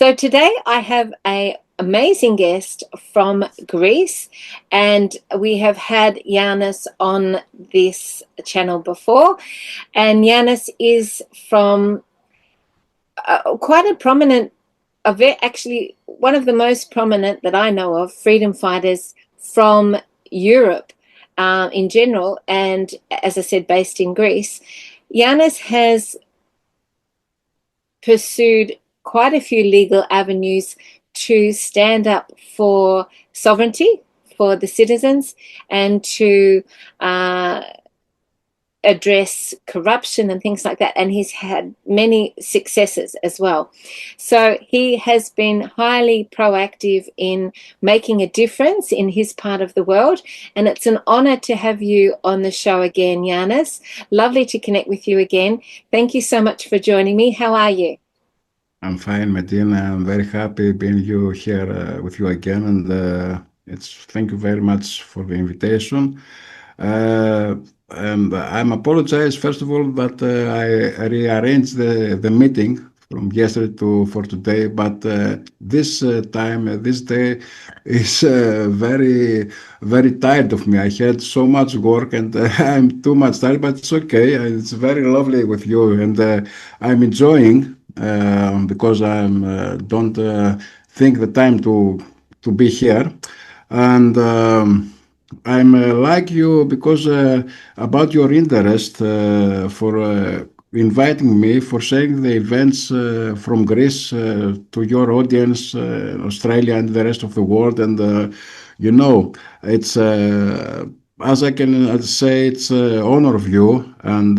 So today I have an amazing guest from Greece, and we have had Ioannis on this channel before. And Ioannis is from quite a prominent, actually one of the most prominent that I know of freedom fighters from Europe in general, and as I said, based in Greece. Ioannis has pursued quite a few legal avenues to stand up for sovereignty for the citizens and to address corruption and things like that. And he's had many successes as well. So he has been highly proactive in making a difference in his part of the world. And it's an honor to have you on the show again, Ioannis. Lovely to connect with you again. Thank you so much for joining me. How are you? I'm fine, Medina. I'm very happy being here with you again, and it's thank you very much for the invitation. Uh, and I'm apologize first of all that I rearranged the meeting from yesterday to for today, but this this day is very tired of me. I had so much work and I'm too much tired, but it's okay. It's very lovely with you, and I'm enjoying because I'm don't think the time to be here, and I'm like you because about your interest for inviting me for sharing the events from Greece to your audience, Australia and the rest of the world, and you know it's as I can say it's honor of you, and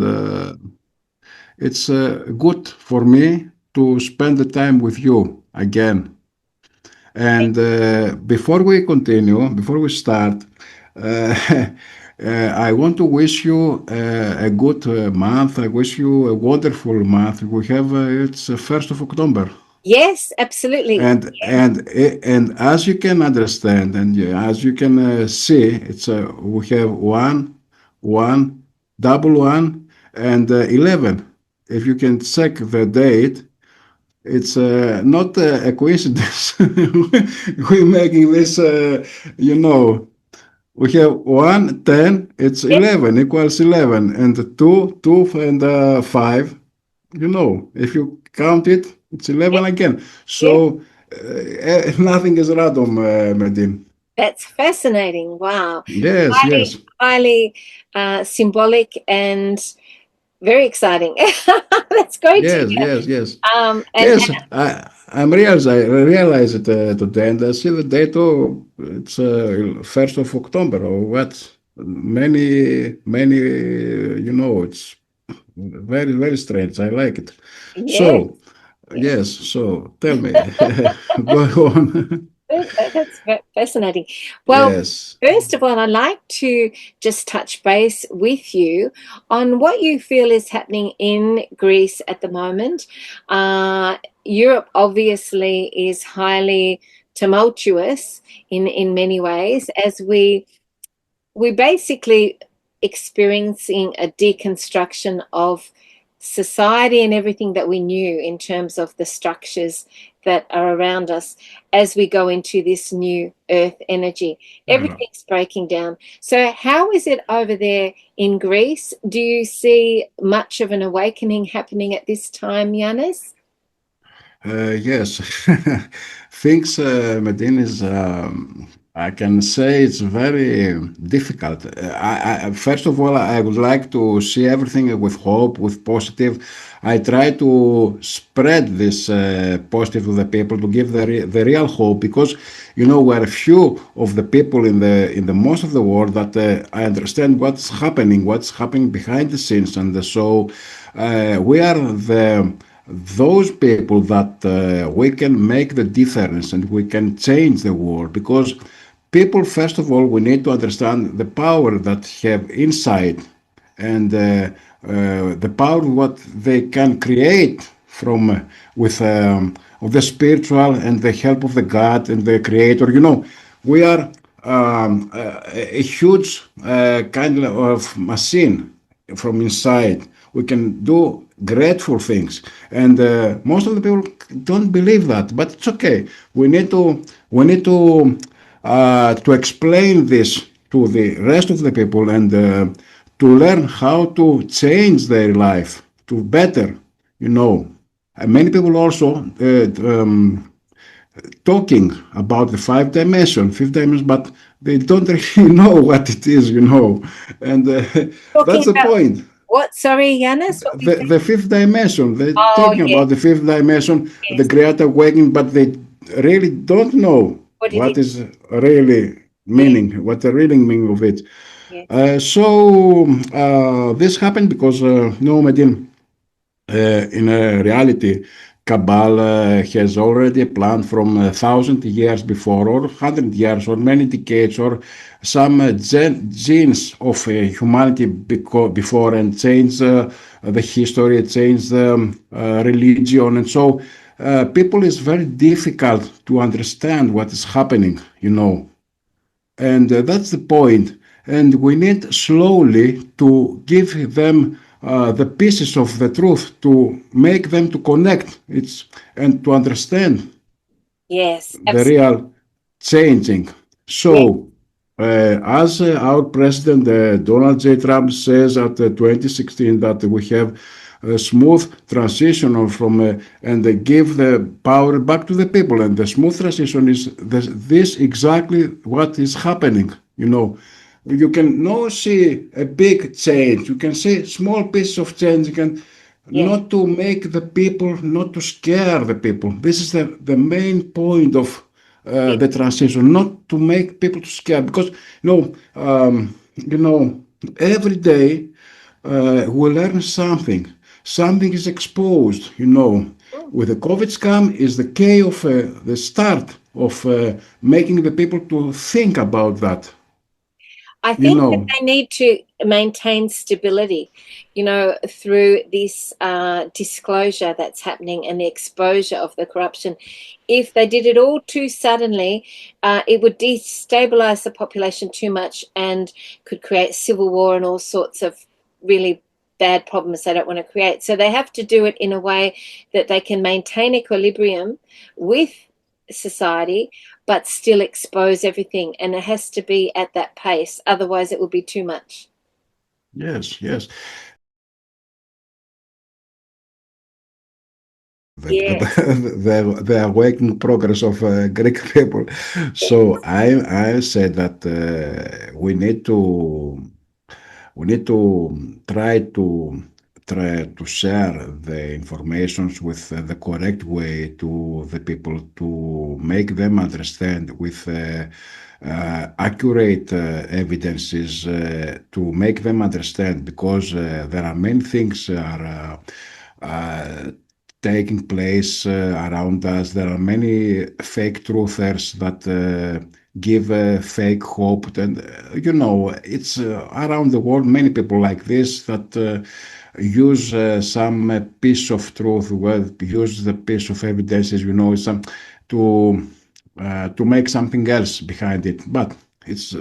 it's good for me to spend the time with you again. And before we start, I want to wish you a good month. I wish you a wonderful month. We have it's 1st of October, Yes, absolutely. and as you can understand and as you can see, it's we have one, double one, and 11. If you can check the date, it's not a coincidence. We're making this, you know, we have 1, 10, it's Yes, 11, equals 11, and 2, and 5, you know, if you count it, it's yes, 11 again. yes. So nothing is random, Medin. That's fascinating. Wow. Yes, Highly, yes, highly symbolic and very exciting. That's great to yes, hear. yes, yes. And Yes, I realize it today, and I see the date. Oh, it's 1st of October, or what? Many. It's very strange. I like it. yes, So yes. yes. So tell me, go on. That's fascinating. Well, Yes. first of all, I'd like to just touch base with you on what you feel is happening in Greece at the moment. Europe obviously is highly tumultuous in many ways as we're basically experiencing a deconstruction of society and everything that we knew in terms of the structures that are around us as we go into this new earth energy. Uh, Everything's breaking down. So, how is it over there in Greece? Do you see much of an awakening happening at this time, Yanis? yes, things, Medin, is, I can say it's very difficult. First of all, I would like to see everything with hope, with positive. I try to spread this positive to the people to give the real hope because we're few of the people in the most of the world that I understand what's happening behind the scenes, and so we are the those people that we can make the difference and we can change the world because people first of all we need to understand the power that have inside and the power what they can create from with of the spiritual and the help of the God and the creator, we are a huge kind of machine from inside. We can do grateful things, and most of the people don't believe that. But it's okay. We need to explain this to the rest of the people, and to learn how to change their life to better. You know, many people also talking about the fifth dimension, but they don't really know what it is, and Talking that's the about point. what? Sorry, Yanis, what we say? The fifth dimension, they're Oh, talking yes, about the fifth dimension, the yes. great awakening, but they really don't know What did what it? is really Yeah, meaning, what the real meaning of it. yes. So this happened because, no, Medin, in reality, Cabal has already planned from 1,000 years before, or 100 years, or many decades, or some genes of humanity before, and change the history, change the religion, and so people is very difficult to understand what is happening, and that's the point. And we need slowly to give them the pieces of the truth to make them to connect and to understand Yes, the absolutely. real changing. Yes, So, as our president Donald J. Trump says at 2016 that we have a smooth transition from and they give the power back to the people, and the smooth transition is this exactly what is happening. You can not see a big change. You can see small pieces of change. You can yes, not to make the people, not to scare the people. This is the main point of yes, the transition, not to make people to scare, because every day we learn something. Something is exposed. mm. With the COVID scam is the key of the start of making the people to think about that. I You think that know. they need to maintain stability, through this disclosure that's happening and the exposure of the corruption. If they did it all too suddenly, it would destabilize the population too much and could create civil war and all sorts of really bad problems they don't want to create. So they have to do it in a way that they can maintain equilibrium with society but still expose everything. And it has to be at that pace. Otherwise, it will be too much. Yes, yes. the, Yes. the awakening progress of Greek people. So I said that we need to try to share the informations with the correct way to the people, to make them understand with accurate evidences, to make them understand, because there are many things are taking place around us. There are many fake truthers that give fake hope, and it's around the world many people like this that use some piece of truth, well, use the piece of evidences, some to make something else behind it, but it's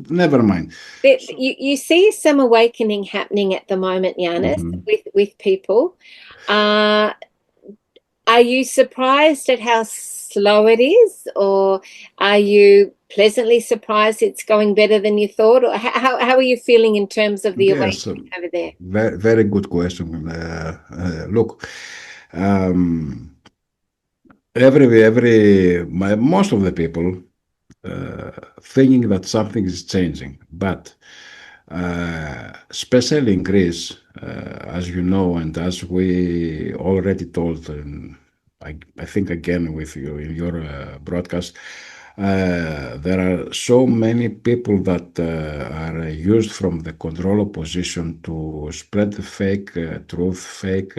never mind. So, You see some awakening happening at the moment, Yanis, mhm. with people. Uh, are you surprised at how slow it is, or are you pleasantly surprised it's going better than you thought? Or how are you feeling in terms of the Yes, awakening over there? very, very good question. Look, um, most of the people thinking that something is changing, but especially in Greece, as you know, and as we already told, I think again with you in your broadcast, there are so many people that are used from the control position to spread the fake truth, fake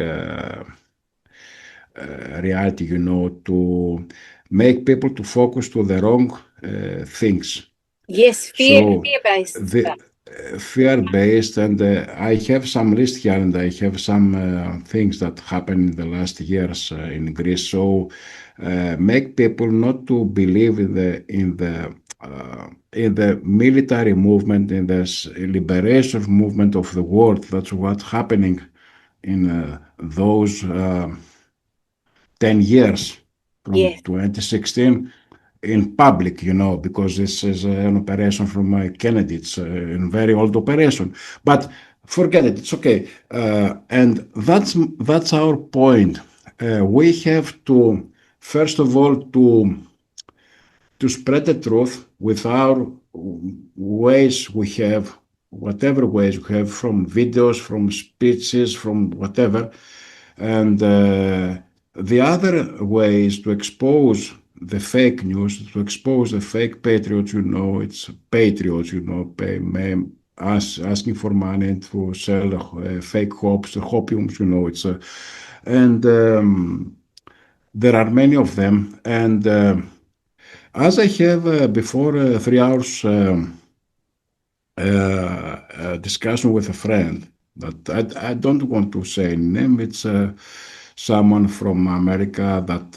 reality, to make people to focus to the wrong things. Yes, So fear-based the stuff. fear based, and I have some list here, and I have some things that happened in the last years in Greece. So make people not to believe in the in the military movement, in the liberation movement of the world. That's what's happening in those 10 years from Yes. 2016 in public, because this is an operation from Kennedy. It's a very old operation. But forget it. It's okay. And that's our point. We have to, first of all, to spread the truth with our ways we have, whatever ways we have, from videos, from speeches, from whatever. And the other way is to expose the fake news, to expose the fake patriots. It's patriots, asking for money to sell fake hopes, hopiums. It's and there are many of them. And as I have before 3 hours discussion with a friend that I don't want to say name. It's someone from America that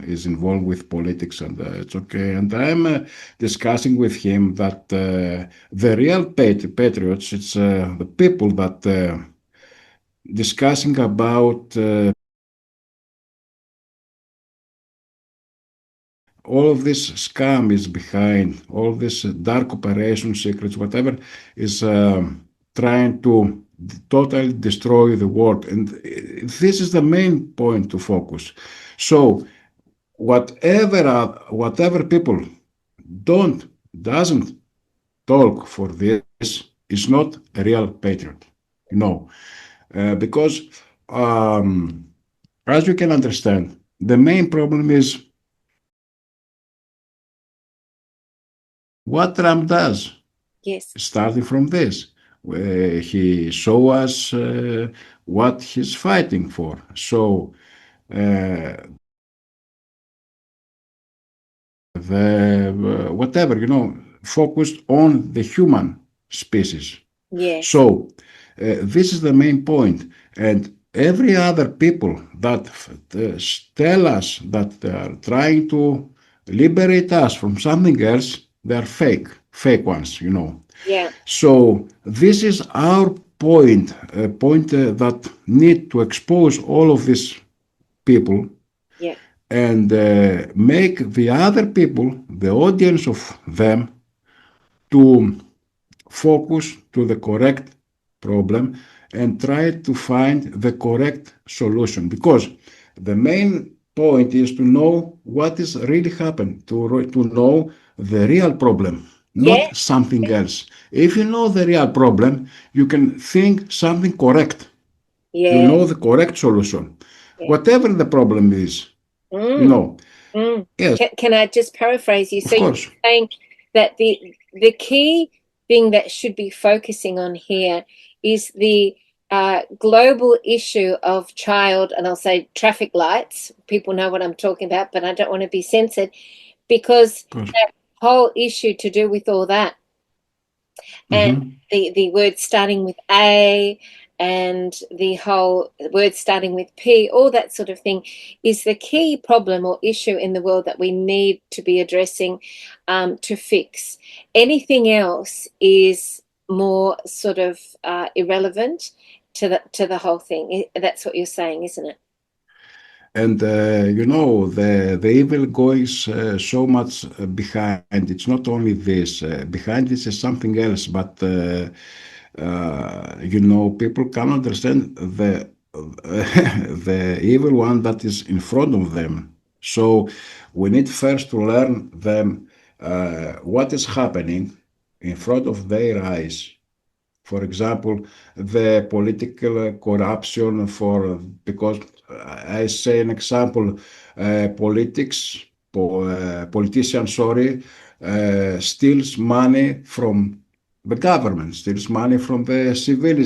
is involved with politics, and it's okay. And I'm discussing with him that the real patriots, it's the people that discussing about all of this scam is behind, all this dark operation secrets, whatever, is trying to totally destroy the world. And this is the main point to focus. So whatever people don't, doesn't talk for this is not a real patriot, because as you can understand, the main problem is what Trump does. Yes. Starting from this, he show us what he's fighting for. So the whatever, focused on the human species. Yes. So this is the main point. And every other people that tell us that they are trying to liberate us from something else, they are fake ones. Yeah. So this is our point, a point that need to expose all of these people Yeah. and make the other people, the audience of them, to focus to the correct problem and try to find the correct solution. Because the main point is to know what is really happened, to know the real problem, Yeah. not something else. If you know the real problem, you can think something correct. You Yeah. know the correct solution. Yeah. Whatever the problem is, you Mm. know. Mm. Yes, Can I just paraphrase you? of So you're course. saying that the key thing that should be focusing on here is the global issue of child, and I'll say traffic lights. People know what I'm talking about, but I don't want to be censored because Of course. that whole issue to do with all that and Mm-hmm. the word starting with A and the whole word starting with P, all that sort of thing is the key problem or issue in the world that we need to be addressing to fix. Anything else is more sort of irrelevant to the whole thing. That's what you're saying, isn't it? And the evil goes so much behind. It's not only this. Behind this is something else. But people can understand the the evil one that is in front of them. So we need first to learn them what is happening in front of their eyes. For example, the political corruption because I say an example, politician, sorry, steals money from the government, steals money from the civil,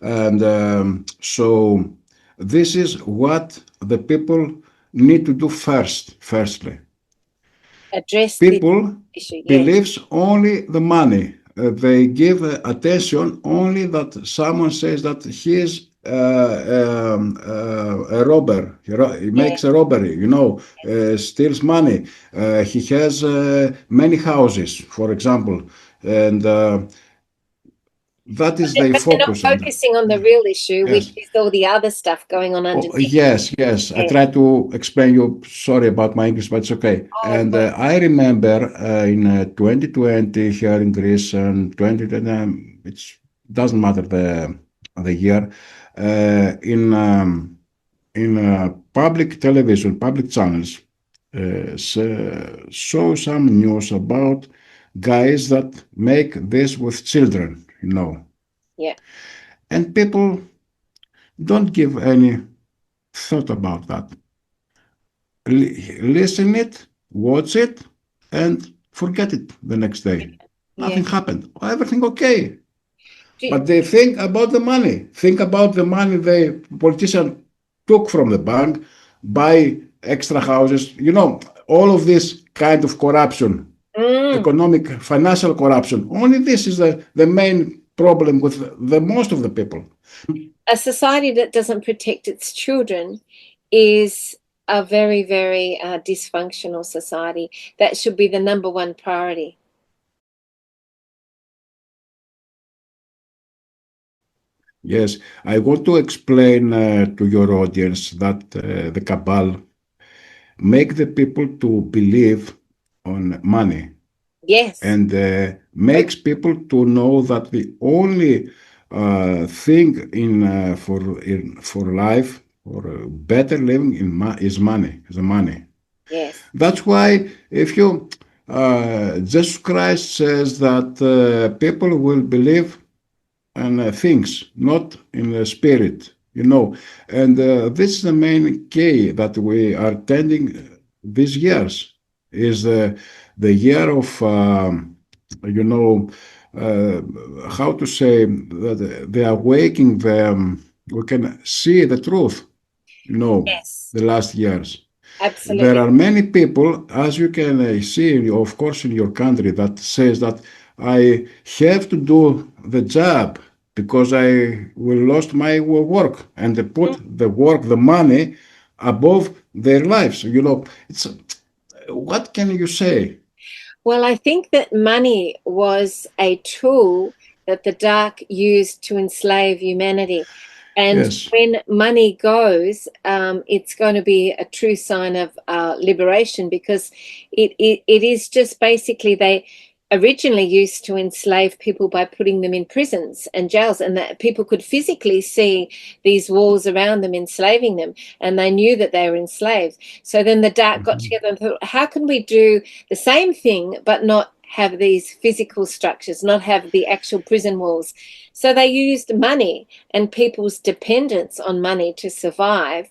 and so this is what the people need to do firstly. Address this People issue. Yes. believes only the money. They give attention only that someone says that he is a robber. He Yeah. makes a robbery, steals money. He has many houses, for example, and that is their But they're not focus. And focusing on the real issue, which yes, is all the other stuff going on oh, underneath. yes, yes. I Yeah. try to explain you. Sorry about my English, but it's okay. Oh, And no. I remember in 2020 here in Greece and 2020, it doesn't matter the year, in public television, public channels, show some news about guys that make this with children. Yeah. And people don't give any thought about that. Listen it, watch it, and forget it the next day. Yeah. Nothing happened. Everything okay. Do, But they think about the money. Think about the money the politician took from the bank, buy extra houses. All of this kind of corruption, mm, economic, financial corruption. Only this is the main problem with the most of the people. a society that doesn't protect its children is a very, very dysfunctional society. That should be the number one priority. Yes, I want to explain to your audience that the cabal make the people to believe on money Yes. and makes people to know that the only thing for life or better living is money, is the money. Yes. That's why if you Jesus Christ says that people will believe and things, not in the spirit. And this is the main key that we are tending these years, is the year of, you know, uh, how to say, that they are waking them, we can see the truth, Yes. the last years. There Absolutely. are many people, as you can see, of course, in your country, that says that I have to do the job because I will lost my work, and they put the work, the money, above their lives. It's what can you say? Well, I think that money was a tool that the dark used to enslave humanity. And Yes. when money goes, it's going to be a true sign of liberation, because it is just basically they originally used to enslave people by putting them in prisons and jails, and that people could physically see these walls around them enslaving them, and they knew that they were enslaved. So then the dark got Mhm. together and thought, how can we do the same thing but not have these physical structures, not have the actual prison walls? So they used money and people's dependence on money to survive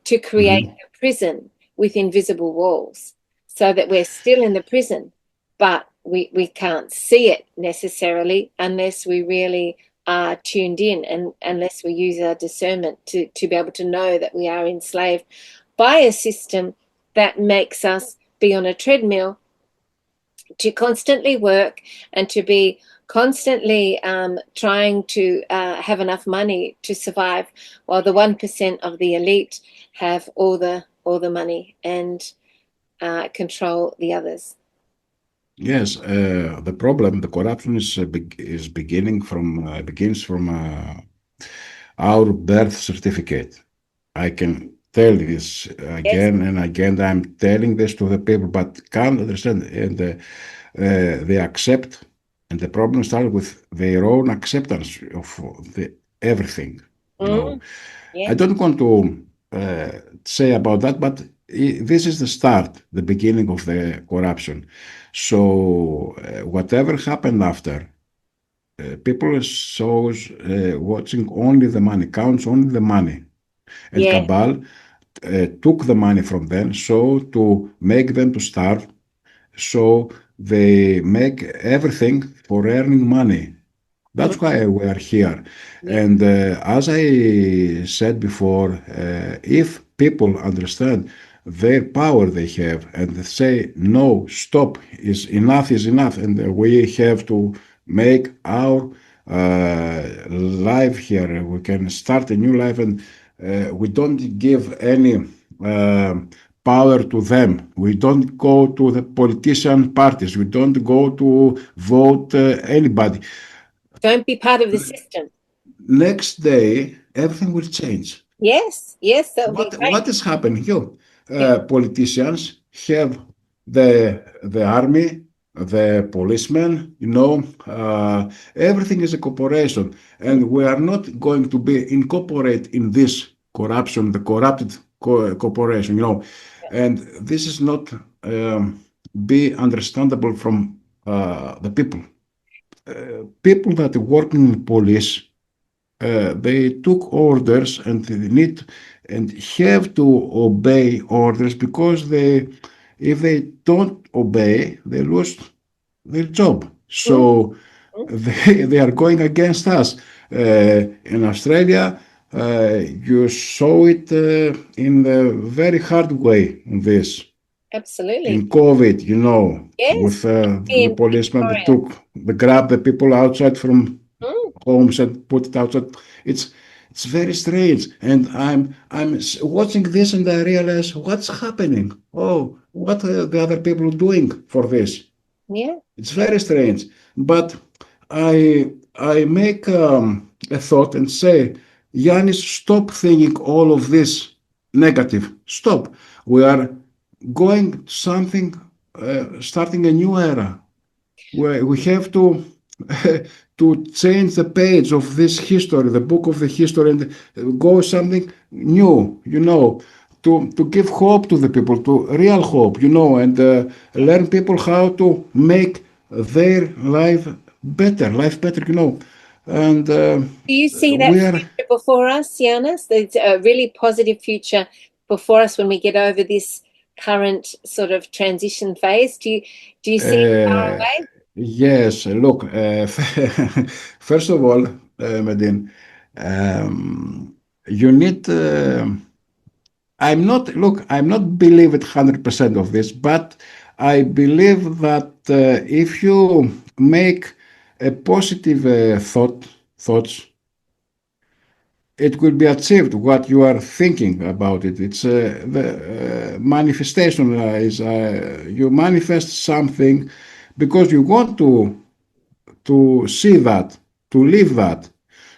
to create Mhm. a prison with invisible walls, so that we're still in the prison, but we can't see it necessarily unless we really are tuned in, and unless we use our discernment to be able to know that we are enslaved by a system that makes us be on a treadmill to constantly work and to be constantly trying to have enough money to survive, while the 1% of the elite have all the money and control the others. Yes, the problem, the corruption is begins from our birth certificate. I can tell this Yes. again and again. I'm telling this to the people, but can't understand, and they accept. And the problem starts with their own acceptance of the everything. You know, Mm, yeah. I don't want to say about that, but this is the start, the beginning of the corruption. So whatever happened after, people shows watching only the money, counts only the money, and Yeah. cabal took the money from them so to make them to starve, so they make everything for earning money. Mm, That's why we are here. yeah. And as I said before, if people understand their power they have and say, no, stop, is enough, and we have to make our life here. We can start a new life, and we don't give any uh, power to them. We don't go to the politician parties. We don't go to vote anybody. Don't be part of the system. Next day, everything will change. Yes, yes, that would be great. What is happening here? Yeah. Politicians have the army, the policemen. Everything is a corporation, and we are not going to be incorporated in this corruption, the corrupted corporation. And this is not be understandable from the people. People that work in police, they took orders and they need and have to obey orders, because if they don't obey, they lose their job. So Mm, mm, they are going against us. In Australia, you saw it in a very hard way in this. In absolutely. COVID, Yes. with the In policemen that Victoria. grab the people outside from Mm, homes and put it outside. It's it's very strange, and I'm watching this and I realize what's happening. Oh, what are the other people doing for this? yeah. It's very strange, but I make a thought and say, Yanis, stop thinking all of this negative. Stop. We are going something, starting a new era. We have to to change the page of this history, the book of the history, and go something new. To give hope to the people, to real hope. And learn people how to make their life better. And Do you see that we are. future before us, Giannis? There's a really positive future before us when we get over this current sort of transition phase. Do you see it far Uh, away? yes, look, first of all, Medin, you need. I'm not believe it 100% of this, but I believe that if you make a positive thoughts, it will be achieved what you are thinking about it. It's the manifestation is you manifest something because you want to see that, to live that.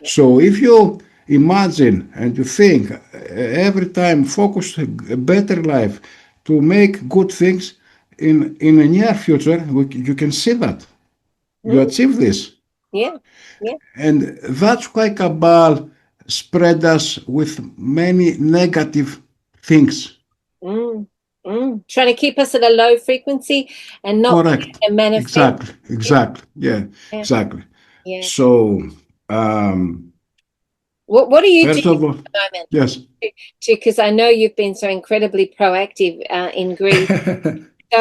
Yeah. So if you imagine and you think every time, focus a better life to make good things in a near future, you can see that you Mm, achieve this. yeah. Yeah. And that's why Cabal spread us with many negative things. Mm, trying to keep us at a low frequency and not put Correct. it to manifest. Exactly. Yeah. Exactly. Yeah. Yeah. Exactly. Yeah. So, um, What are you first doing of all, at the moment? yes. Because I know you've been so incredibly proactive in Greece. So,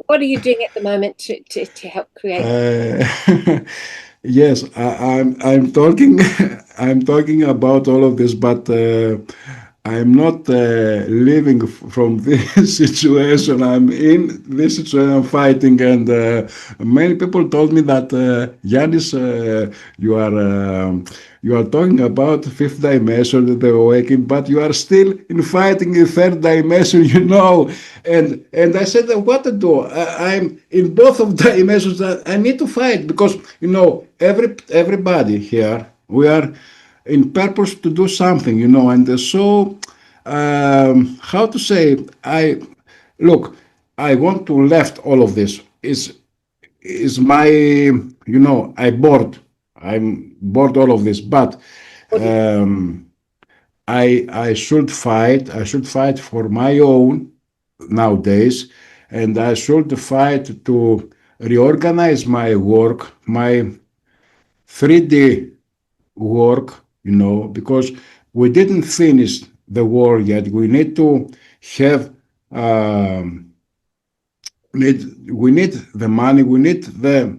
what are you doing at the moment to help create? Uh, yes, I'm talking I'm talking about all of this, but I'm not living from this situation. I'm in this situation. I'm fighting, and many people told me that Yanis, you are talking about fifth dimension, the awakening, but you are still in fighting in third dimension. And I said, what to do? I'm in both of dimensions. I need to fight because everybody here we are in purpose to do something, and so how to say, I look, I want to left all of this. Is my, I'm bored all of this, but What do you, um, I should fight. I should fight for my own nowadays, and I should fight to reorganize my work, my 3D work, because we didn't finish the war yet. We need to have, um, we need the money, we need the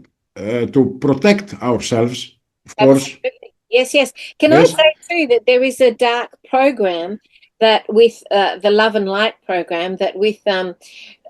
to protect ourselves, of course. absolutely. Yes, yes. Can I Yes. say too that there is a dark program that with the Love and Light program, that with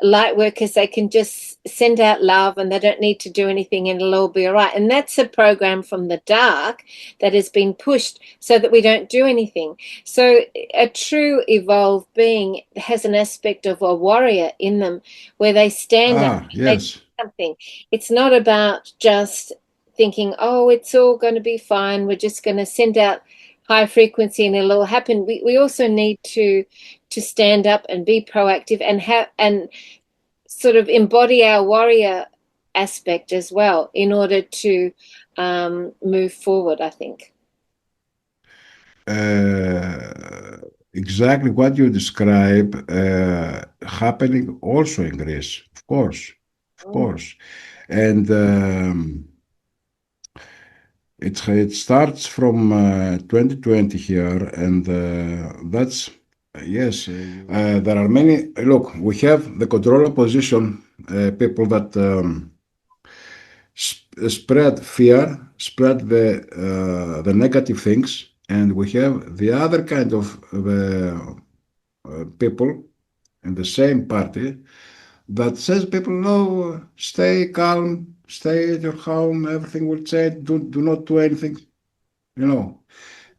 light workers, they can just send out love and they don't need to do anything and it'll all be all right. And that's a program from the dark that has been pushed so that we don't do anything. So a true evolved being has an aspect of a warrior in them where they stand up Ah, and they do yes. something. It's not about just thinking, oh, it's all going to be fine. We're just going to send out high frequency and it'll all happen. We also need to stand up and be proactive and have and sort of embody our warrior aspect as well in order to move forward, I think. Uh, exactly what you describe happening also in Greece, of Mm. course. And it starts from 2020 here, and that's yes. There are many. Look, we have the control opposition people that spread fear, spread the negative things, and we have the other kind of people in the same party that says people no, stay calm, stay at your home, everything will change, do not do anything, you know.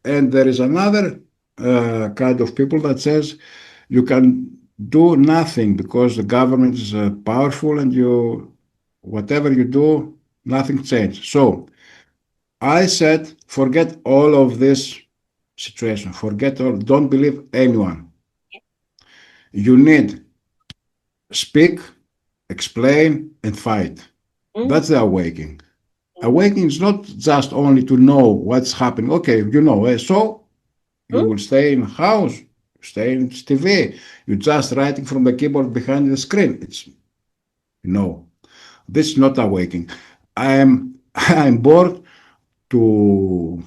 And there is another kind of people that says you can do nothing because the government is powerful and you, whatever you do, nothing changes. So I said, forget all of this situation, forget all, don't believe anyone. You need speak, explain, and fight. Mm. That's the awakening. Mm. Awakening is not just only to know what's happening. Okay, you know, so you Mm. will stay in house, stay in TV. You're just writing from the keyboard behind the screen. It's no, this is not awakening. I'm bored to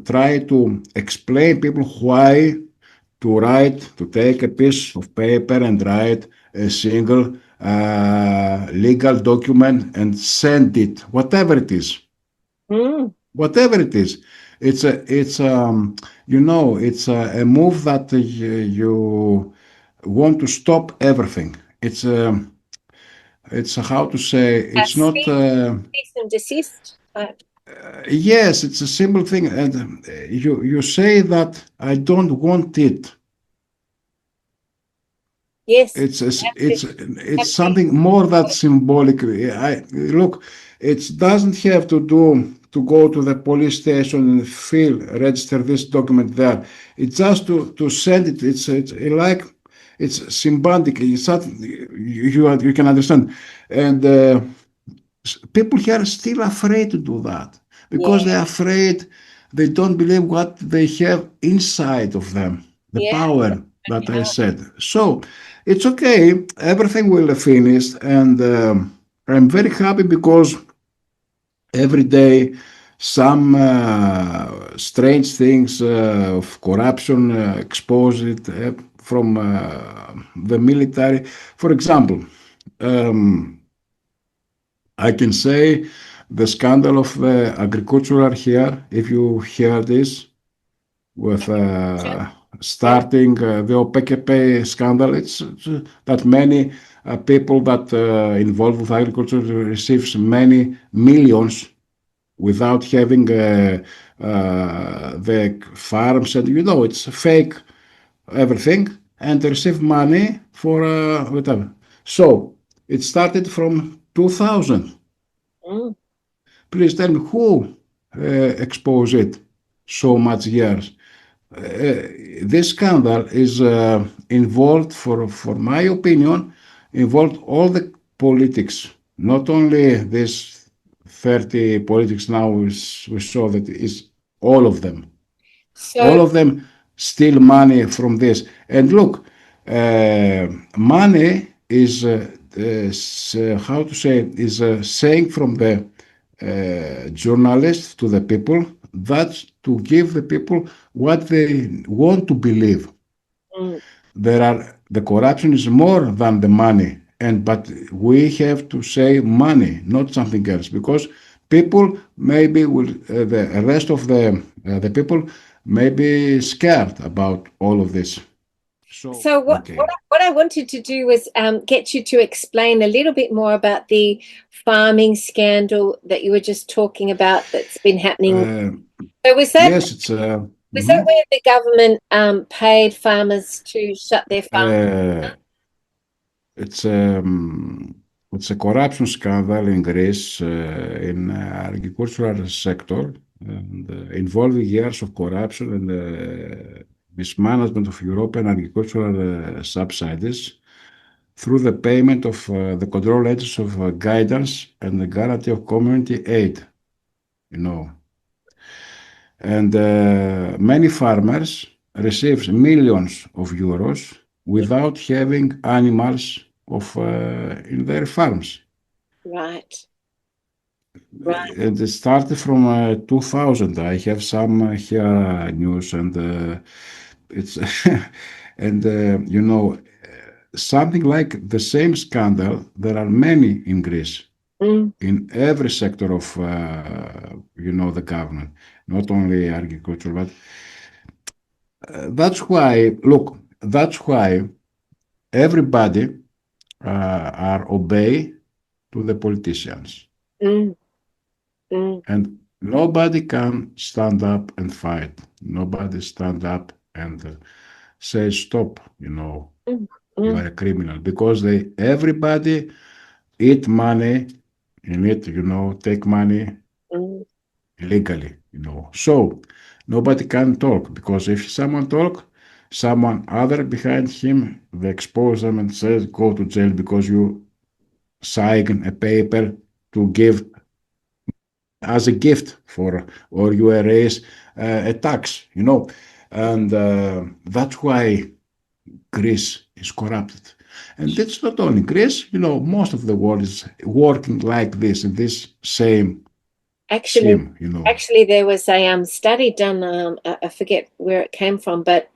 try to explain people why to write, to take a piece of paper and write a single legal document and send it, whatever it is, Mm. whatever it is. It's you know, it's a move that you want to stop everything. It's how to say, it's not, Cease and desist. yes, it's a simple thing. And you say that I don't want it. Yes, It's have to something more that symbolic. I look, it doesn't have to do to go to the police station and register this document there. It's just to send it. It's like it's symbolic. It's something you can understand, and people here are still afraid to do that yeah, because they're afraid. They don't believe what they have inside of them, the yeah. power that I said. So it's okay. Everything will finish, and I'm very happy because every day some strange things of corruption exposed from the military. For example, um, I can say the scandal of the agricultural here, if you hear this, with Yeah. starting the OPEC scandal, it's that many people that involved with agriculture receives many millions without having the farms, and you know it's fake everything, and they receive money for whatever. So it started from 2000. Mm. Please tell me who exposed it so much years. This scandal is involved, for my opinion, involved all the politics, not only this 30 politics now we saw that is all of them. All So, of them steal money from this. And look, money is, how to say, is saying from the journalists to the people, that's to give the people what they want to believe. mm, The corruption is more than the money, and but we have to say money, not something else, because people maybe will the rest of the people maybe scared about all of this. So, So okay. what I wanted to do was get you to explain a little bit more about the farming scandal that you were just talking about that's been happening. Uh, So yes, it's was that mhm. where the government paid farmers to shut their farm? uh, it's it's a corruption scandal in Greece in agricultural sector and involving years of corruption and mismanagement of European agricultural subsidies through the payment of the control agents of guidance and the guarantee of community aid, you know. And many farmers receive millions of euros Yeah, without having animals of in their farms. right, right. And it started from 2000. I have some here news, and it's and something like the same scandal. There are many in Greece Mm, in every sector of the government, not only agriculture, but that's why, look, that's why everybody are obey to the politicians. mm, mm, And nobody can stand up and fight. Nobody stand up and say, stop, mm, you mm, are a criminal. Because everybody eat money in it, take money mm. illegally, So nobody can talk because if someone talk, someone other behind him, they expose them and says, go to jail because you sign a paper to give money as a gift for, or you erase a tax, And that's why Greece is corrupted. And it's not only Greece, most of the world is working like this, in this same Actually, scheme. actually, there was a study done. I forget where it came from, but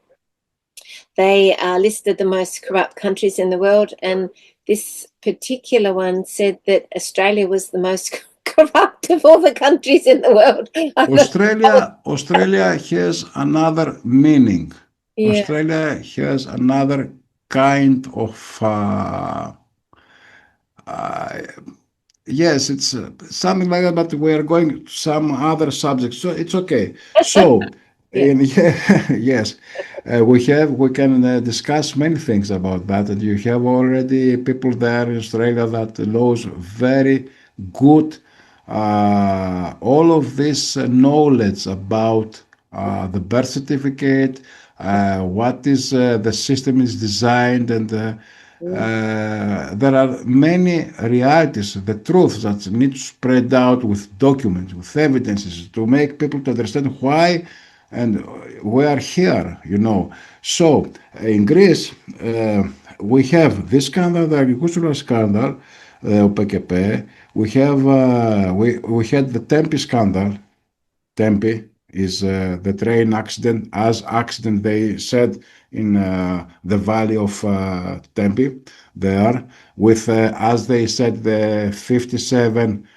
they listed the most corrupt countries in the world, and this particular one said that Australia was the most corrupt of all the countries in the world. I thought, Australia has another meaning. yeah, Australia has another kind of uh, yes, it's something like that, but we are going to some other subjects, so it's okay. So, yeah. in yes, we can discuss many things about that, and you have already people there in Australia that knows very good all of this knowledge about the birth certificate, what is the system is designed, and Mm, there are many realities, the truth that need to spread out with documents, with evidences to make people to understand why and we are here. So in Greece, we have this scandal, the agricultural scandal, OPKP. We have we had the Tempe scandal. Tempe is the train accident, as accident they said in the valley of Tempe there, with as they said the 57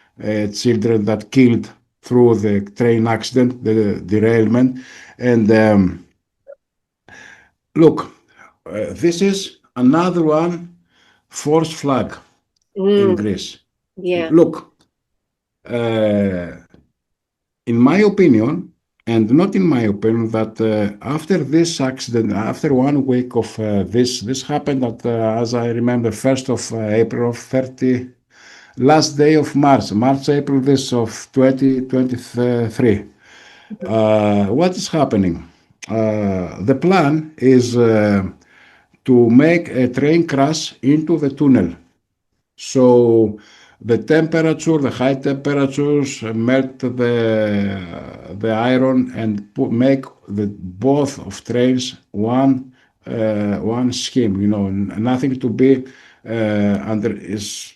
children that killed through the train accident, the derailment, and look, this is another one false flag in mm, Greece. yeah. Look, uh, in my opinion, and not in my opinion, that after this accident, after 1 week of this happened at, as I remember, 1st of April of 30, last day of March, April, this of 2023. What is happening? The plan is to make a train crash into the tunnel. So the high temperatures melt the iron and make the both of trains one scheme. Nothing to be under is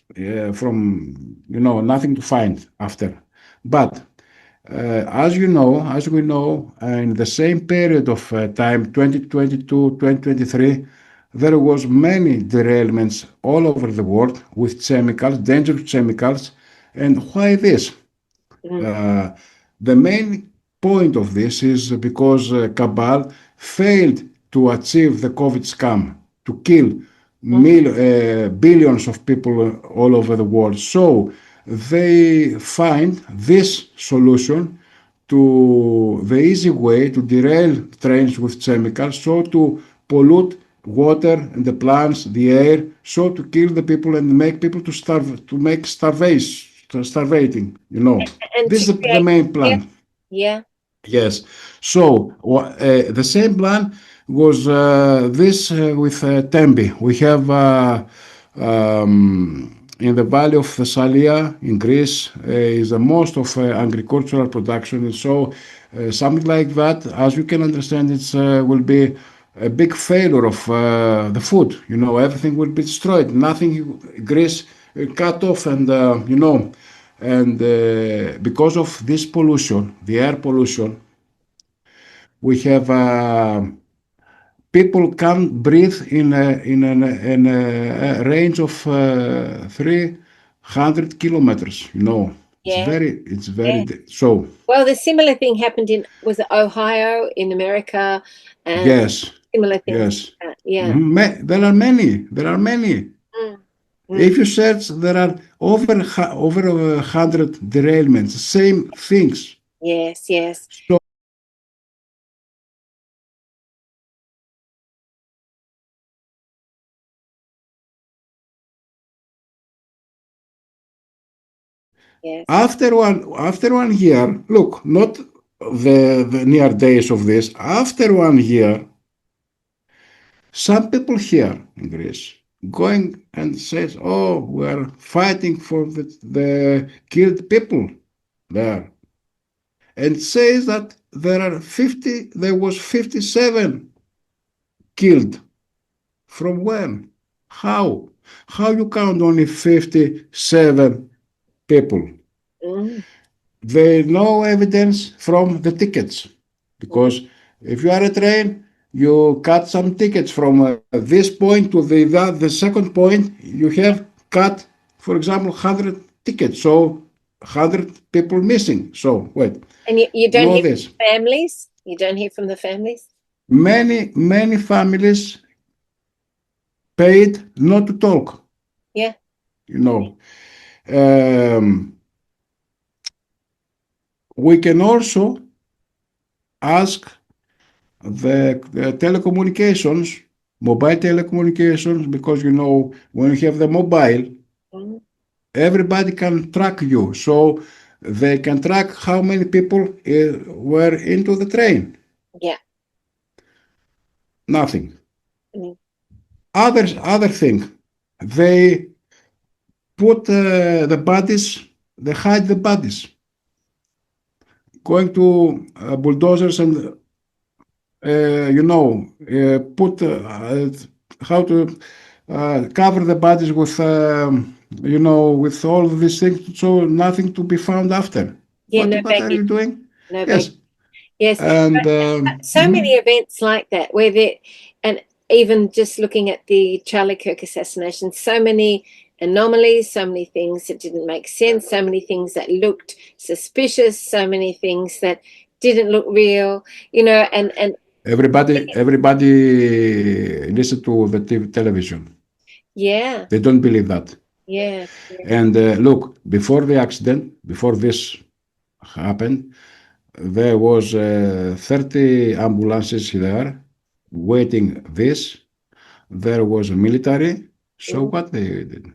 from nothing to find after. But as we know, in the same period of time, 2022, 2023, there was many derailments all over the world with chemicals, dangerous chemicals. And why this? Mm, Uh, the main point of this is because Cabal failed to achieve the COVID scam to kill billions of people all over the world. So they find this solution to the easy way to derail trains with chemicals, so to pollute water and the plants, the air, so to kill the people and make people to starve, to make starvating, you know. And This to is the create, main yeah, plan. yeah, Yes. So the same plan was this with Tembi. We have in the valley of Thessalia in Greece is the most of agricultural production, and so something like that, as you can understand, it's will be a big failure of the food. You know, everything will be destroyed. Nothing. Greece cut off, and you know. And because of this pollution, the air pollution, we have people can't breathe in a range of 300 kilometers. You know, yeah, it's yeah. very so. Well, the similar thing happened in was it Ohio in America, and Yes, similar things. yes. Yeah. There are many. There are many. Mm, mm, If you search, there are over 100 derailments. Same things. yes, yes, So yes. after one year, look, not the near days of this. After 1 year, some people here in Greece going and says, "Oh, we are fighting for the killed people there," and says that there was 57 killed. From when? How? How you count only 57 people? Mm, There no evidence from the tickets, mm, because if you are a train, you cut some tickets from this point to the second point. You have cut, for example, 100 tickets, so 100 people missing. So wait, and you don't know hear this. from families. You don't hear from the families. Many families paid not to talk. Yeah. You know, we can also ask the telecommunications, mobile telecommunications, because you know when you have the mobile, Mm, everybody can track you, so they can track how many people were into the train. yeah. Nothing. Mm, Other thing, they put the bodies, they hide the bodies, going to bulldozers and put how to cover the bodies with, with all these things, so nothing to be found after. yeah. No What are baggage. you doing? No baggage. Yes, Yes. and So many events like that where they and even just looking at the Charlie Kirk assassination, so many anomalies, so many things that didn't make sense, so many things that looked suspicious, so many things that didn't look real, and everybody listen to the television. yeah, They don't believe that. yeah, yeah. And look, before the accident, before this happened, there was 30 ambulances there waiting this. There was a military. So Mm, what they did?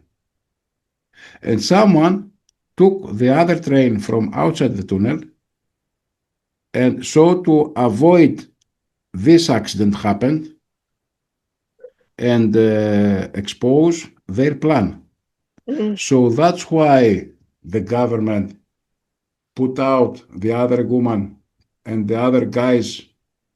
And someone took the other train from outside the tunnel, and so to avoid this accident happened and expose their plan. mm, So that's why the government put out the other woman and the other guys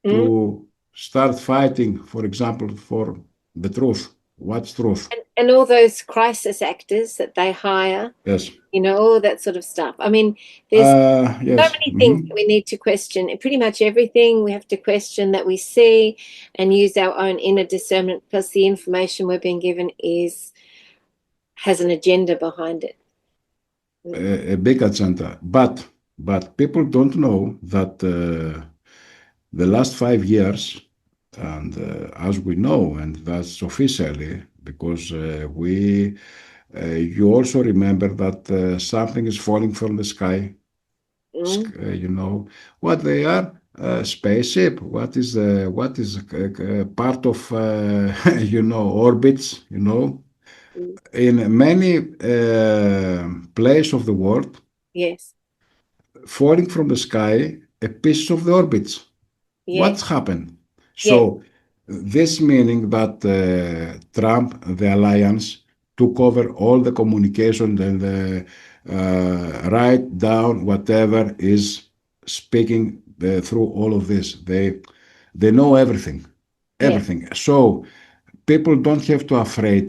mm. to start fighting, for example, for the truth. What's truth? And all those crisis actors that they hire, Yes. all that sort of stuff. I mean, there's so Yes. many things that we need to question. Pretty much everything we have to question that we see and use our own inner discernment, because the information we're being given has an agenda behind it. Mm. A big agenda. But But people don't know that the last 5 years, and as we know, and that's officially because you also remember that something is falling from the sky. Mm, You know what they are? Spaceship. What is part of orbits? mm, In many places of the world, yes, falling from the sky, a piece of the orbits. yes, What's happened? yes, So this meaning that Trump, the alliance, took over all the communication and write down whatever is speaking through all of this. They know everything, yeah, everything. So people don't have to afraid,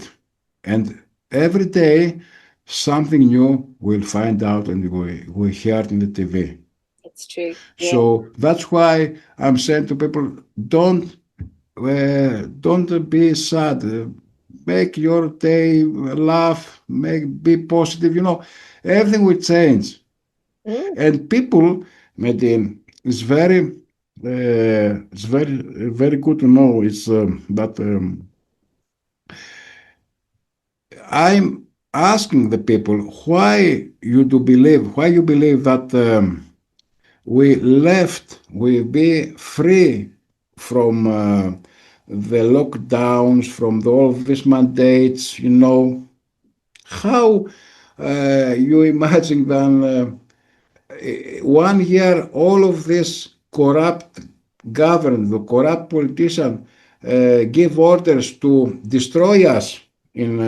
and every day something new we'll find out and we hear it in the TV. it's true. Yeah. So that's why I'm saying to people, don't be sad. Make your day laugh. Make be positive. Everything will change. Mm, And people, Medin, it's very good to know. It's that I'm asking the people why you believe that. We be free from the lockdowns, from all these mandates, how you imagine then 1 year all of this corrupt government, the corrupt politician give orders to destroy us in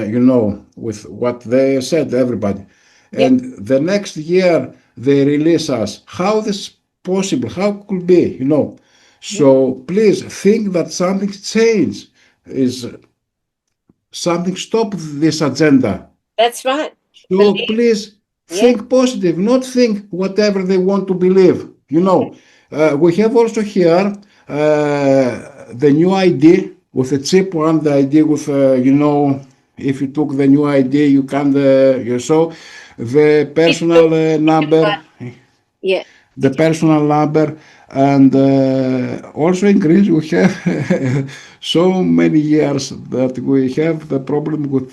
with what they said everybody, yeah. and the next year they release us. How this possible? How could be? Mm, So please think that something changed, is something stop this agenda. that's right. So Believe. please Yeah. think positive, not think whatever they want to believe. We have also here the new ID with a chip one, the ID with, if you took the new ID, you can, you saw the Digital, personal digital number, card. Yeah. the personal number, and also in Greece we have so many years that we have the problem with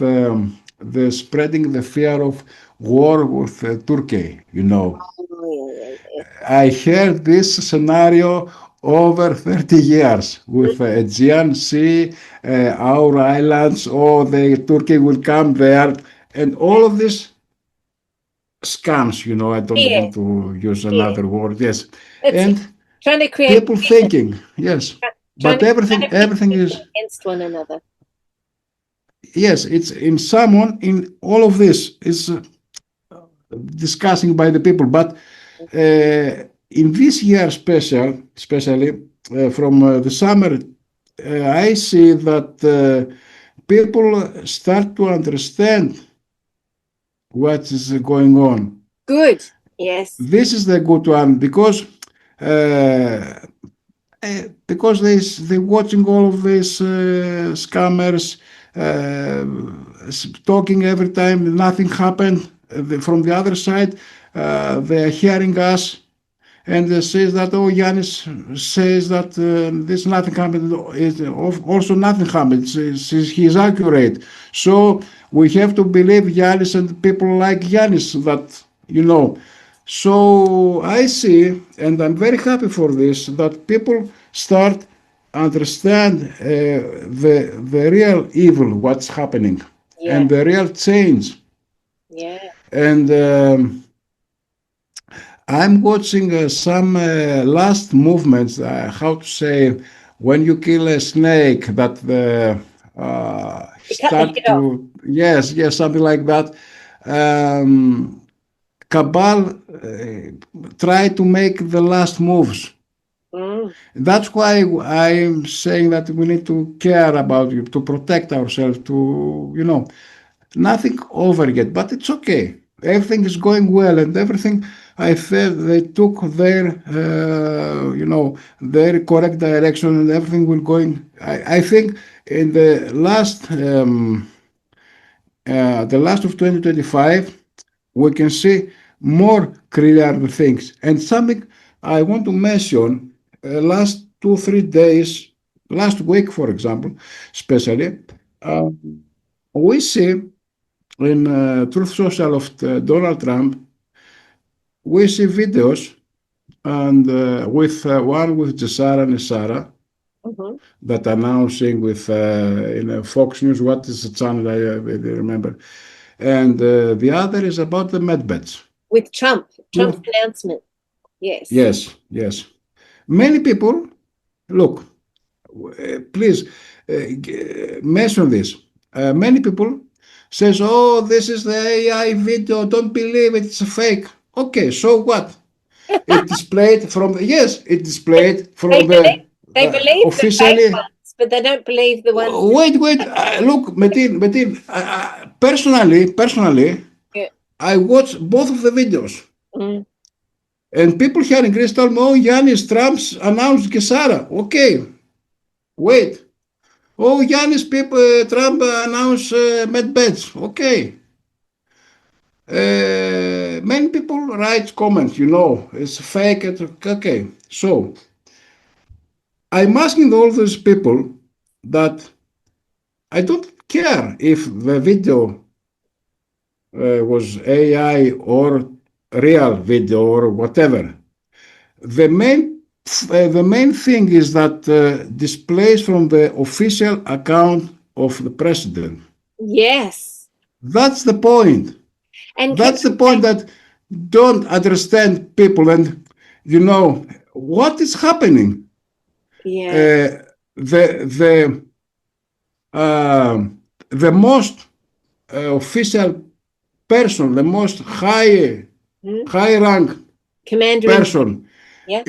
the spreading the fear of war with Turkey. Oh, yeah, yeah, I heard this scenario over 30 years yeah. with Aegean Sea, our islands, oh, the Turkey will come there, and all of this scams, I don't Yeah. want to use Yeah. another word, yes. It's And trying to create people fear, thinking, yes, trying but trying to pit everything people is, against one another. yes, it's in someone, in all of this is discussing by the people, but in this year especially from the summer, I see that people start to understand what is going on. Good. Yes. This is the good one uh, they watching all of these scammers talking every time nothing happened. From the other side, they are hearing us and says that, oh, Ioannis says that this nothing happened. Also nothing happened. He's accurate. So we have to believe Ioannis and people like Ioannis that, So I see, and I'm very happy for this, that people start understand the real evil, what's happening, Yeah. and the real change. Yeah. And I'm watching some last movements, how to say, when you kill a snake, that the You cut the start head off. to, yes, something like that. Um, Cabal try to make the last moves. Mm. That's why I'm saying that we need to care about you, to protect ourselves, nothing over yet, but it's okay. Everything is going well, and everything. I felt they took their correct direction, and everything will going. I think in the last of 2025, we can see more clear the things. And something I want to mention, last 2 3 days, last week, for example, especially, uh, we see in Truth Social of Donald Trump, we see videos and with one with Jessara and Sarah Mm-hmm. that announcing with in Fox News, what is the channel I remember, and the other is about the medbeds. With Trump's Two, announcement. Yes. yes, yes. Many people look. Please mention this. Many people says, "Oh, this is the AI video. Don't believe it. It's a fake." Okay, so what? It displayed from the, yes, it displayed They from believe the they believe the fake officially. ones, but they don't believe the ones. Wait. Look, Metin. Personally, Yeah. I watched both of the videos. Mm. And people here in Greece told me, oh, Yannis Trump's announced Gesara. Okay, wait. Oh, Yannis Trump announced medbeds. Okay. Many people write comments, it's fake. Okay. So I'm asking all those people that I don't care if the video was AI or real video or whatever. The main thing is that displays from the official account of the president. Yes. That's the point. And can That's the I point say, that don't understand people and what is happening. yeah. The uh, the most official person, the most Mm. high rank Commander in chief. person Yeah.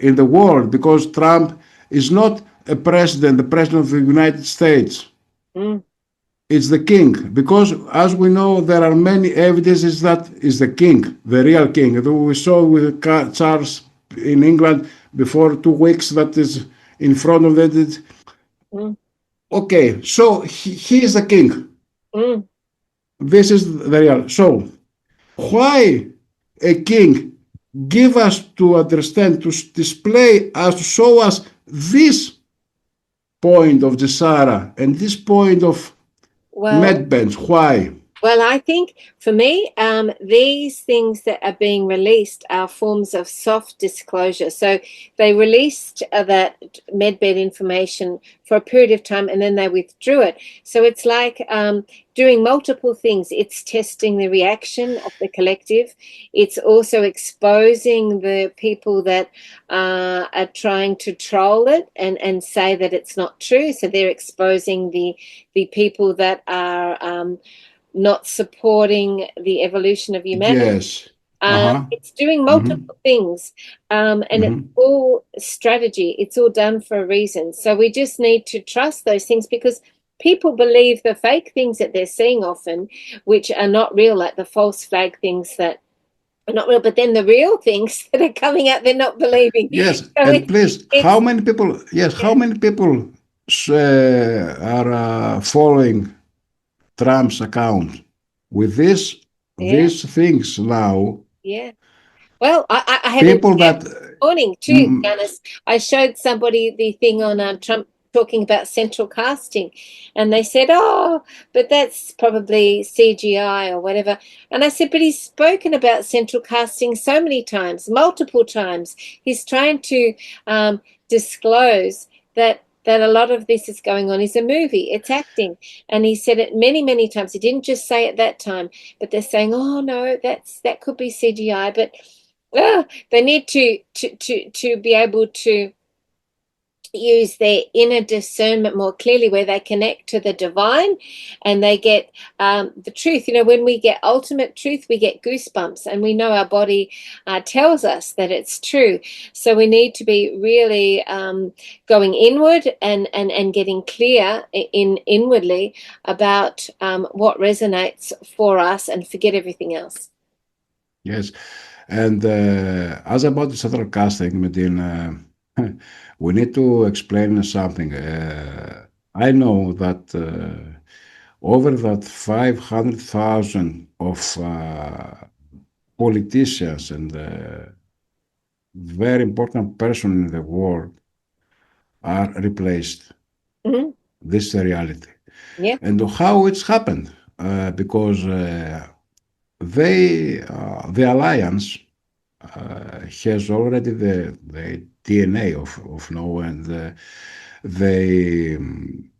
in the world, because Trump is not the president of the United States. Mm. It's the king, because as we know, there are many evidences that is the king, the real king. We saw with Charles in England before 2 weeks that is in front of it. Mm. Okay, so he is the king. Mm. This is the real. So why a king give us to understand, to display us, to show us this point of the Sahara and this point of Well, Medbench? Why? Well, I think for me, these things that are being released are forms of soft disclosure. So they released that medbed information for a period of time and then they withdrew it. So it's like doing multiple things. It's testing the reaction of the collective. It's also exposing the people that are trying to troll it and say that it's not true. So they're exposing the people that are not supporting the evolution of humanity. Yes. Uh-huh. It's doing Mm-hmm. multiple things, and it's Mm-hmm. all strategy. It's all done for a reason. So we just need to trust those things because people believe the fake things that they're seeing often, which are not real, like the false flag things that are not real. But then the real things that are coming out, they're not believing. Yes, So and please, how it's many people? Yes, yeah, how many people are following Trump's account with yeah, these things now? yeah. Well, I had an People that morning too, mm, Janice. I showed somebody the thing on Trump talking about central casting, and they said, "Oh, but that's probably CGI or whatever." And I said, "But he's spoken about central casting so many times, multiple times. He's trying to disclose that a lot of this is going on is a movie, it's acting." And he said it many, many times. He didn't just say it that time, but they're saying, "Oh no, that could be CGI," but they need to be able to use their inner discernment more clearly, where they connect to the divine and they get the truth. When we get ultimate truth, we get goosebumps, and we know our body tells us that it's true. So we need to be really going inward and getting clear inwardly about what resonates for us, and forget everything else. yes, and as about the central casting, Medina, we need to explain something. I know that over that 500,000 of politicians and very important person in the world are replaced. Mm-hmm. This is the reality. Yeah. And how it's happened? Because the alliance has already the DNA of Noah, and they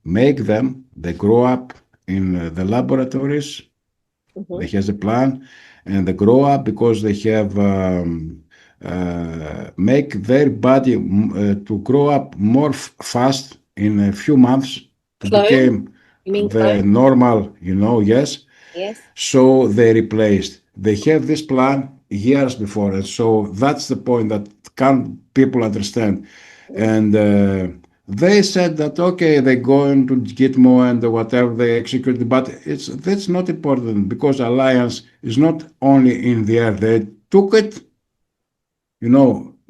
make them, they grow up in the laboratories. Mm-hmm. They has a plan, and they grow up because they have make their body to grow up more fast in a few months to Clone? become You mean clone? the normal, yes. Yes. So they replaced. They have this plan years before, and so that's the point that can people understand. Mm. And they said that okay, they're going to get more and whatever they execute, but that's not important because alliance is not only in the air. They took it,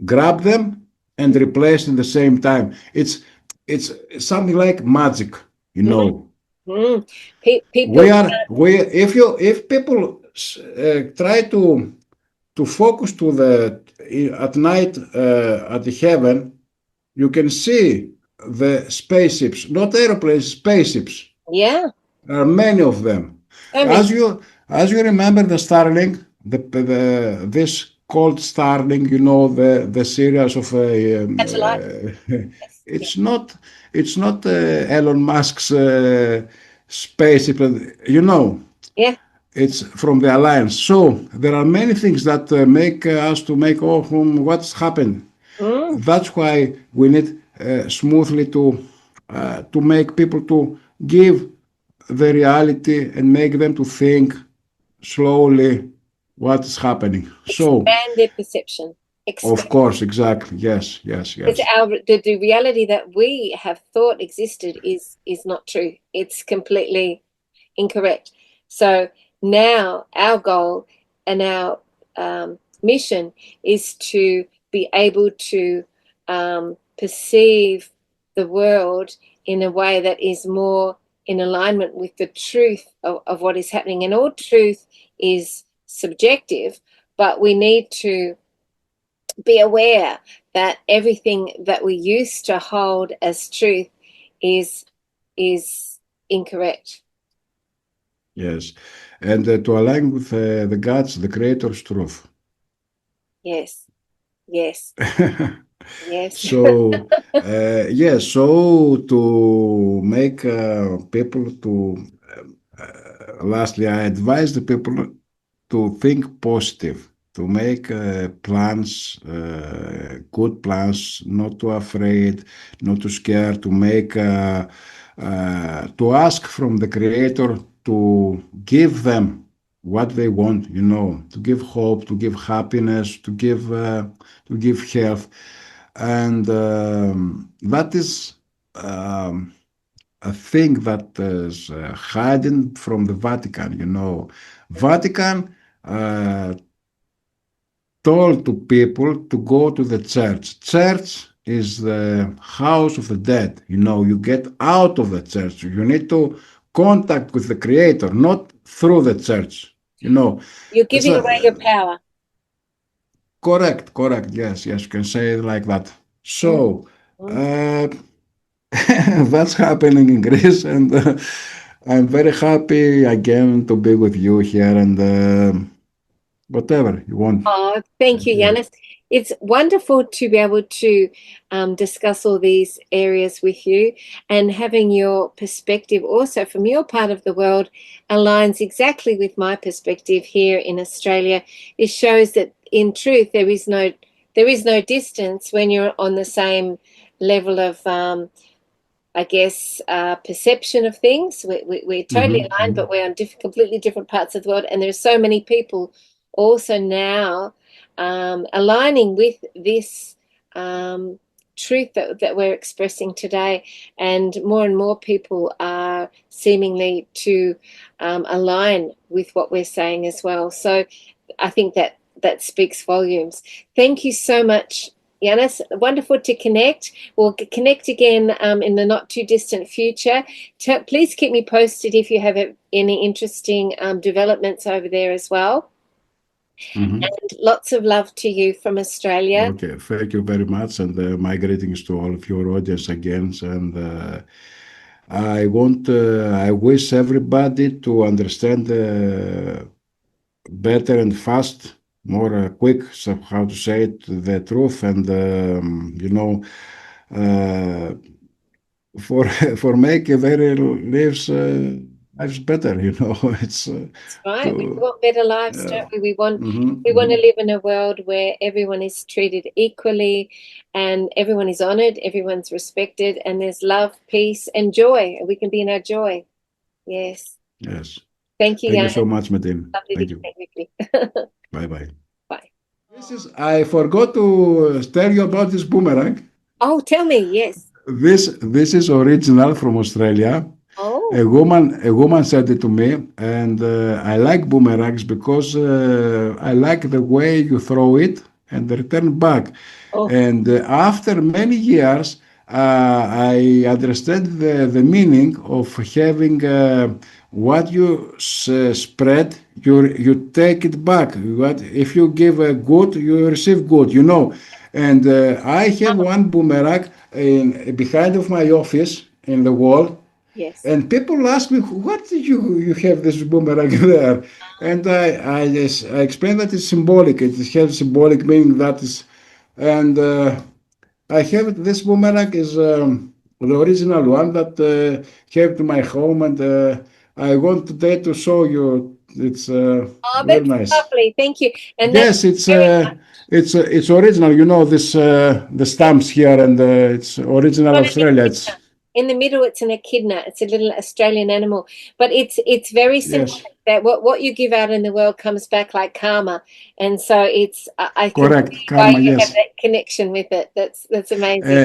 grab them and replace in the same time. It's something like magic, you Mm. know. Mm. We People are we if people try to focus to the at night at the heaven, you can see the spaceships, not aeroplanes, spaceships. yeah, There are many of them. so many As you remember the Starlink, this called Starlink, the series of satellites. Yes. Yeah. it's not Elon Musk's spaceship, Yeah. it's from the alliance. So there are many things that make us to make what's happened. Mm. That's why we need smoothly to make people to give the reality and make them to think slowly what is happening. So, Expand their perception. of Expand. course, exactly. Yes, yes, It's yes. the reality that we have thought existed is not true. It's completely incorrect. So now our goal and our mission is to be able to perceive the world in a way that is more in alignment with the truth of what is happening. And all truth is subjective, but we need to be aware that everything that we used to hold as truth is is incorrect. Yes. And to align with the God's, the Creator's truth. Yes, yes, yes. So, yes, so to make people to, lastly, I advise the people to think positive, to make plans, good plans, not too afraid, not too scared, to ask from the Creator to give them what they want, to give hope, to give happiness, to give health, and that is a thing that is hidden from the Vatican. Vatican told to people to go to the church. Church is the house of the dead. You get out of the church. You need to contact with the Creator, not through the church. You're It's giving away your power. correct, correct. Yes, yes, you can say it like that. Mm, So, mm. uh, that's happening in Greece, and I'm very happy again to be with you here, and whatever you want. Oh, thank you, Yeah. Yanis. It's wonderful to be able to discuss all these areas with you, and having your perspective also from your part of the world aligns exactly with my perspective here in Australia. It shows that in truth there is no distance when you're on the same level of I guess, perception of things. We're totally Mhm, aligned, but mhm. we're on completely different parts of the world. And there's so many people also now aligning with this truth that we're expressing today. And more people are seemingly to align with what we're saying as well. So I think that speaks volumes. Thank you so much, Yanis. Wonderful to connect. We'll connect again in the not too distant future. Please keep me posted if you have any interesting developments over there as well. Mhm. And lots of love to you from Australia. Okay, thank you very much, and my greetings to all of your audience again. And I wish everybody to understand better and fast, more quick, so how to say it, the truth, and uh, for for make their lives better. It's That's right. We to want better lives, yeah. don't we? We want Hmm. we want Hmm. to live in a world where everyone is treated equally and everyone is honored, everyone's respected, and there's love, peace, and joy. We can be in our joy. Yes. Yes. Thank you, Thank you Jan. so much, Medin. Lovely to Thank you. connect with you. Bye bye. Bye. I forgot to tell you about this boomerang. Oh, tell me. Yes. This is original from Australia. Oh, A woman said it to me, and I like boomerangs because I like the way you throw it and return back. oh, And after many years, I understand the meaning of having what you spread, you take it back. What if you give a good, you receive good. And I have one boomerang behind of my office in the wall, yes. and people ask me, what did you have this boomerang there? And I explain that it's symbolic. It has symbolic meaning that is, and I have this boomerang is the original one that came to my home, and I want today to show you. It's Oh, very that's nice. lovely. Thank you. And that's Yes, it's very it's original. This the stamps here, and it's original on an Australia. echidna. It's In the middle, it's an echidna. It's a little Australian animal, but it's very yes, symbolic that what you give out in the world comes back like karma, and so I can correct. see why Karma, you have yes. that connection with it. That's amazing. Uh,